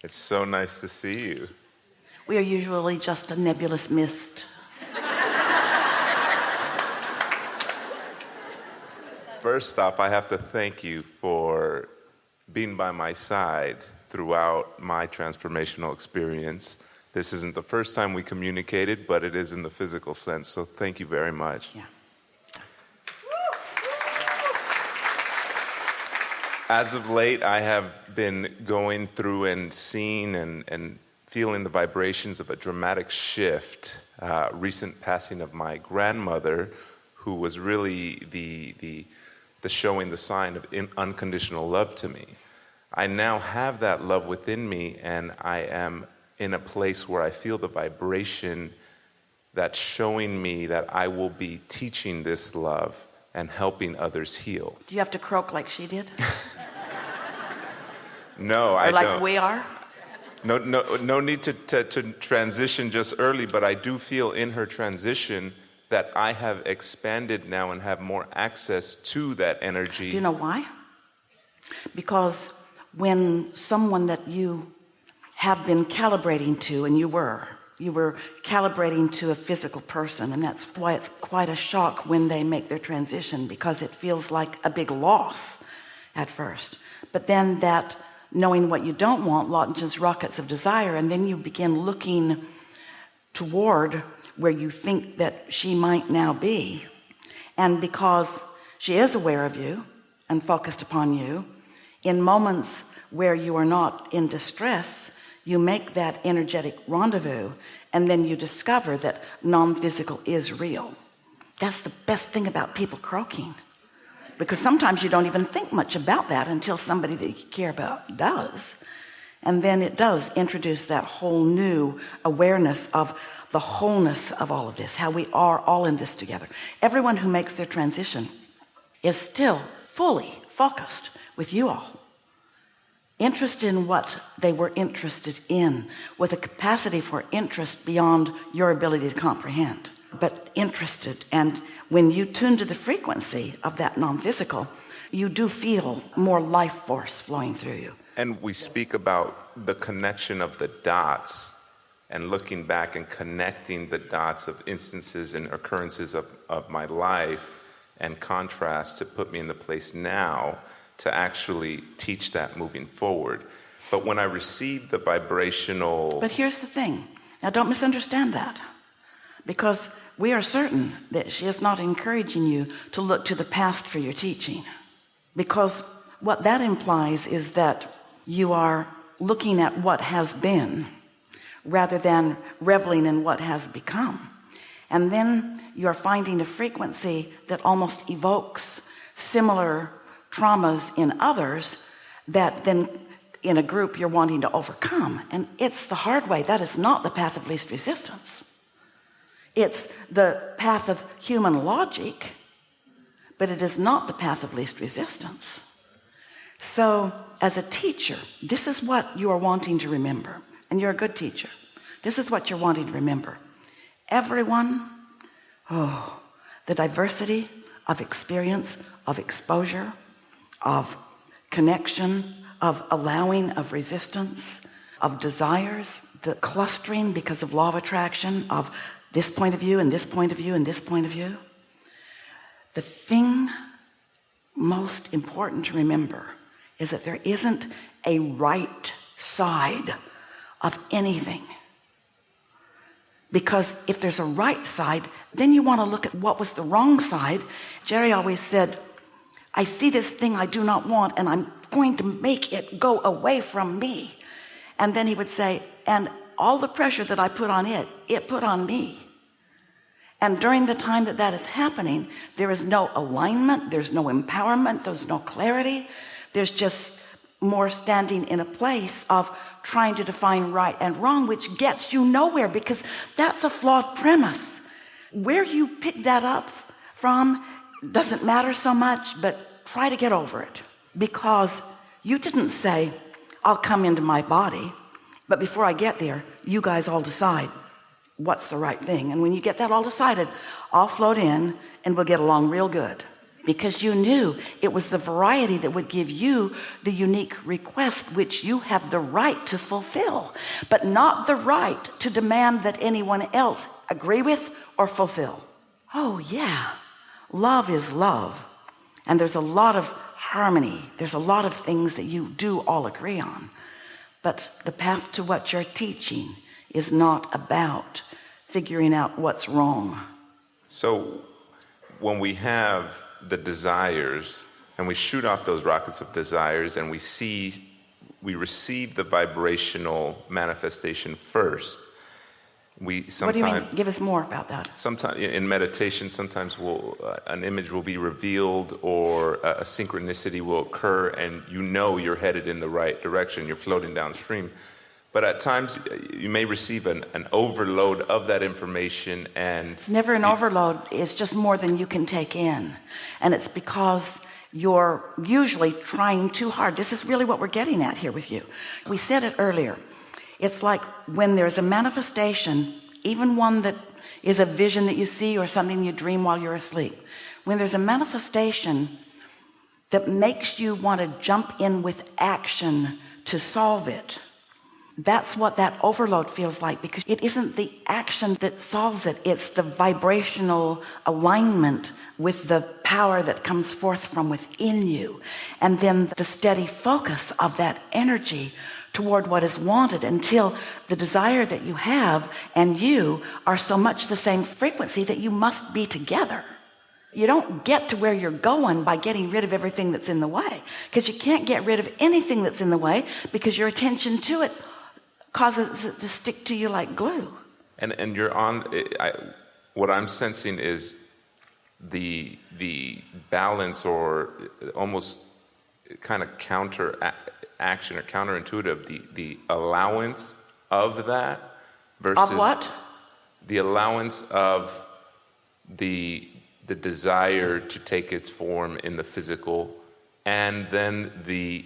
It's so nice to see you. We are usually just a nebulous mist. First off, I have to thank you for being by my side throughout my transformational experience. This isn't the first time we communicated, but it is in the physical sense, so thank you very much. Yeah. As of late, I have been going through and seeing and feeling the vibrations of a dramatic shift. Recent passing of my grandmother, who was really the showing the sign of unconditional love to me. I now have that love within me, and I am in a place where I feel the vibration that's showing me that I will be teaching this love and helping others heal. Do you have to croak like she did? No, I or like don't. We are? No need to transition just early, but I do feel in her transition that I have expanded now and have more access to that energy. Do you know why? Because when someone that you have been calibrating to, and you were calibrating to a physical person, and that's why it's quite a shock when they make their transition, because it feels like a big loss at first. But then that knowing what you don't want launches rockets of desire, and then you begin looking toward where you think that she might now be. And because she is aware of you and focused upon you, in moments where you are not in distress, you make that energetic rendezvous, and then you discover that non-physical is real. That's the best thing about people croaking, because sometimes you don't even think much about that until somebody that you care about does. And then it does introduce that whole new awareness of the wholeness of all of this, how we are all in this together. Everyone who makes their transition is still fully focused with you all, interested in what they were interested in, with a capacity for interest beyond your ability to comprehend, but interested. And when you tune to the frequency of that non-physical, you do feel more life force flowing through you. And we speak about the connection of the dots, and looking back and connecting the dots of instances and occurrences of my life and contrast to put me in the place now to actually teach that moving forward. But when I received the vibrational... But here's the thing. Now don't misunderstand that, because we are certain that she is not encouraging you to look to the past for your teaching, because what that implies is that you are looking at what has been rather than reveling in what has become. And then you're finding a frequency that almost evokes similar traumas in others that then in a group you're wanting to overcome. And it's the hard way. That is not the path of least resistance. It's the path of human logic, but it is not the path of least resistance. So as a teacher, this is what you are wanting to remember. And you're a good teacher. This is what you're wanting to remember. Everyone, the diversity of experience, of exposure, of connection, of allowing, of resistance, of desires, the clustering because of law of attraction, of this point of view and this point of view and this point of view. The thing most important to remember is that there isn't a right side of anything. Because if there's a right side, then you want to look at what was the wrong side. Jerry always said, I see this thing I do not want, and I'm going to make it go away from me. And then he would say, and all the pressure that I put on it, it put on me. And during the time that that is happening, there is no alignment, there's no empowerment, there's no clarity. There's just more standing in a place of trying to define right and wrong, which gets you nowhere, because that's a flawed premise. Where you pick that up from doesn't matter so much, but try to get over it, because you didn't say, I'll come into my body, but before I get there, you guys all decide what's the right thing. And when you get that all decided, I'll float in and we'll get along real good. because you knew it was the variety that would give you the unique request which you have the right to fulfill, but not the right to demand that anyone else agree with or fulfill. Oh yeah, love is love, and there's a lot of harmony. There's a lot of things that you do all agree on, but the path to what you're teaching is not about figuring out what's wrong. So when we have the desires and we shoot off those rockets of desires and we receive the vibrational manifestation first, we sometimes, what do you mean? Give us more about that. Sometimes in meditation, sometimes an image will be revealed, or a synchronicity will occur, and you know you're headed in the right direction. You're floating downstream. But at times you may receive an overload of that information, and it's never an overload. It's just more than you can take in, and it's because you're usually trying too hard. This is really what we're getting at here with you. We said it earlier. It's like when there's a manifestation, even one that is a vision that you see or something you dream while you're asleep. When there's a manifestation that makes you want to jump in with action to solve it, that's what that overload feels like, because it isn't the action that solves it. It's the vibrational alignment with the power that comes forth from within you, and then the steady focus of that energy toward what is wanted, until the desire that you have and you are so much the same frequency that you must be together. You don't get to where you're going by getting rid of everything that's in the way, because you can't get rid of anything that's in the way, because your attention to it causes it to stick to you like glue. And you're on. What I'm sensing is the balance, or almost kind of counter action or counterintuitive, the allowance of that versus of what? The allowance of the desire to take its form in the physical, and then the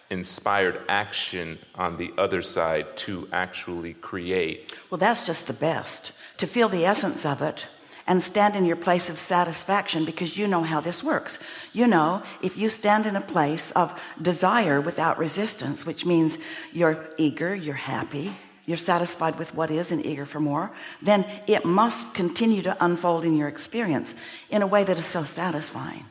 inspired action on the other side to actually create. Well, that's just the best, to feel the essence of it and stand in your place of satisfaction, because you know how this works. You know, if you stand in a place of desire without resistance, which means you're eager, you're happy, you're satisfied with what is and eager for more, then it must continue to unfold in your experience in a way that is so satisfying.